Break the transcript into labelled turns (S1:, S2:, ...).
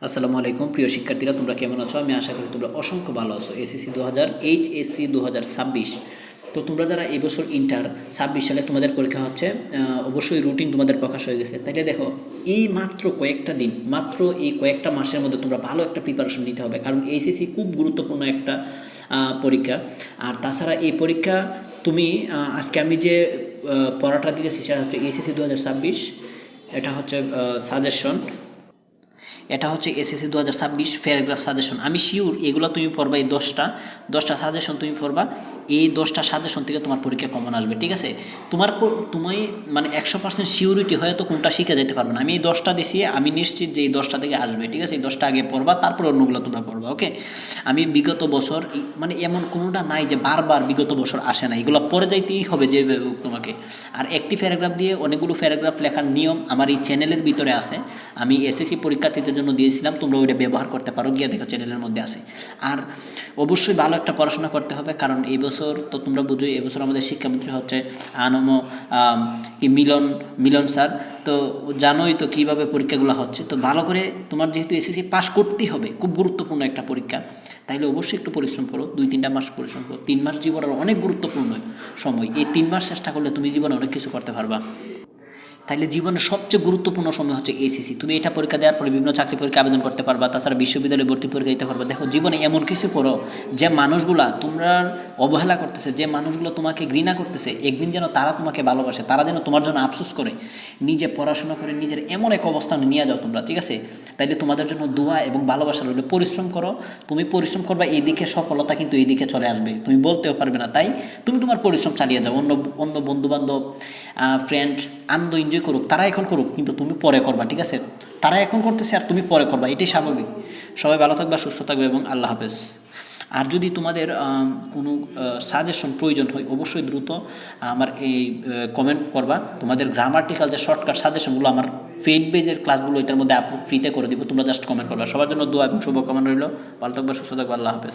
S1: আসসালামু আলাইকুম প্রিয় শিক্ষার্থীরা, তোমরা কেমন আছো? আমি আশা করি তোমরা অসংখ্য ভালো আছো। এইচএসসি 2026। তো তোমরা যারা এই বছর ইন্টার 26 সালে তোমাদের পরীক্ষা হচ্ছে, অবশ্যই রুটিন তোমাদের প্রকাশ হয়ে গেছে। তাইলে দেখো, এই মাত্র কয়েকটা দিন, মাত্র এই কয়েকটা মাসের মধ্যে তোমরা ভালো একটা প্রিপারেশন নিতে হবে, কারণ এইচএসসি খুব গুরুত্বপূর্ণ একটা পরীক্ষা। আর তাছাড়া এই পরীক্ষা তুমি আজকে আমি যে পড়াটা দিয়েছি সেটা হচ্ছে এইচএসসি 2026। এটা হচ্ছে সাজেশন, এটা হচ্ছে এসএসসি 2026 প্যারাগ্রাফ সাজেশন। আমি শিওর এগুলো তুমি পড়বা, এই দশটা সাজেশন তুমি পড়বা। এই 10টা সাজেশন থেকে তোমার পরীক্ষা কমন আসবে, ঠিক আছে? তুমি মানে 100% শিওরিটি হয়তো কোনটা শিখে যেতে পারবে না। আমি এই 10টা দিছি, আমি নিশ্চিত যে এই 10টা থেকে আসবে, ঠিক আছে? এই 10টা আগে পড়বা, তারপর অন্যগুলো তোমরা পড়বা, ওকে? আমি বিগত বছর মানে এমন কোনোটা নাই যে বারবার বিগত বছর আসে না, এগুলো পড়ে যাইতেই হবে যে তোমাকে। আর একটি প্যারাগ্রাফ দিয়ে অনেকগুলো প্যারাগ্রাফ লেখার নিয়ম আমার এই চ্যানেলের ভিতরে আছে। আমি এসএসসি পরীক্ষার্থীদের জন্য দিয়েছিলাম, তোমরা ওইটা ব্যবহার করতে পারো, গিয়ে দেখো চ্যানেলের মধ্যে আছে। আর অবশ্যই ভালো একটা পড়াশোনা করতে হবে, কারণ এই বছর তো তোমরা বুঝোই, এবছর আমাদের শিক্ষামন্ত্রী হচ্ছে আনম মিলন স্যার। তো জানোই তো কীভাবে পরীক্ষাগুলো হচ্ছে। তো ভালো করে তোমার যেহেতু এসএসসি পাস করতেই হবে, খুব গুরুত্বপূর্ণ একটা পরীক্ষা, তাইলে অবশ্যই একটু পরিশ্রম করো। 2-3টা মাস পরিশ্রম করো। 3 মাস জীবনের অনেক গুরুত্বপূর্ণ সময়। এই 3 মাস চেষ্টা করলে তুমি জীবনে অনেক কিছু করতে পারবা। তাইলে জীবনের সবচেয়ে গুরুত্বপূর্ণ সময় হচ্ছে এইচএসসি। তুমি এটা পরীক্ষা দেওয়ার পরে বিভিন্ন চাকরি পরীক্ষা আবেদন করতে পারবা, তাছাড়া বিশ্ববিদ্যালয়ে ভর্তি পরীক্ষা দিতে পারবা। দেখো, জীবনে এমন কিছু করো যে মানুষগুলা তোমরা অবহেলা করতেছে, যে মানুষগুলো তোমাকে ঘৃণা করতেছে, একদিন যেন তারা তোমাকে ভালোবাসে, তারা যেন তোমার জন্য আফসোস করে, নিজে পড়াশোনা করে নিজের এমন এক অবস্থানে নিয়ে যাও তোমরা, ঠিক আছে? তাইলে তোমাদের জন্য দোয়া এবং ভালোবাসা রইল। পরিশ্রম করো, তুমি পরিশ্রম করবা, এই দিকে সফলতা কিন্তু এই দিকে চলে আসবে, তুমি বলতেও পারবে না। তাই তুমি তোমার পরিশ্রম চালিয়ে যাও। অন্য বন্ধুবান্ধব, ফ্রেন্ড আনন্দ এনজয় করুক, তারা এখন করুক, কিন্তু তুমি পরে করবা, ঠিক আছে? তারা এখন করতেছে আর তুমি পরে করবা, এটাই স্বাভাবিক। সবাই ভালো থাকবে, সুস্থ থাকবে এবং আল্লাহ হাফেজ। আর যদি তোমাদের কোনো সাজেশন প্রয়োজন হয়, অবশ্যই দ্রুত আমার এই কমেন্ট করবা। তোমাদের গ্রামাটিক্যাল যে শর্টকাট সাজেশনগুলো আমার পেইড পেজের ক্লাসগুলো এটার মধ্যে আপলোড ফ্রিতে করে দিব, তোমরা জাস্ট কমেন্ট করবা। সবার জন্য দোয়া এবং শুভকামনা রইল। ভালো থাকবে, সুস্থ থাকবে, আল্লাহ হাফেজ।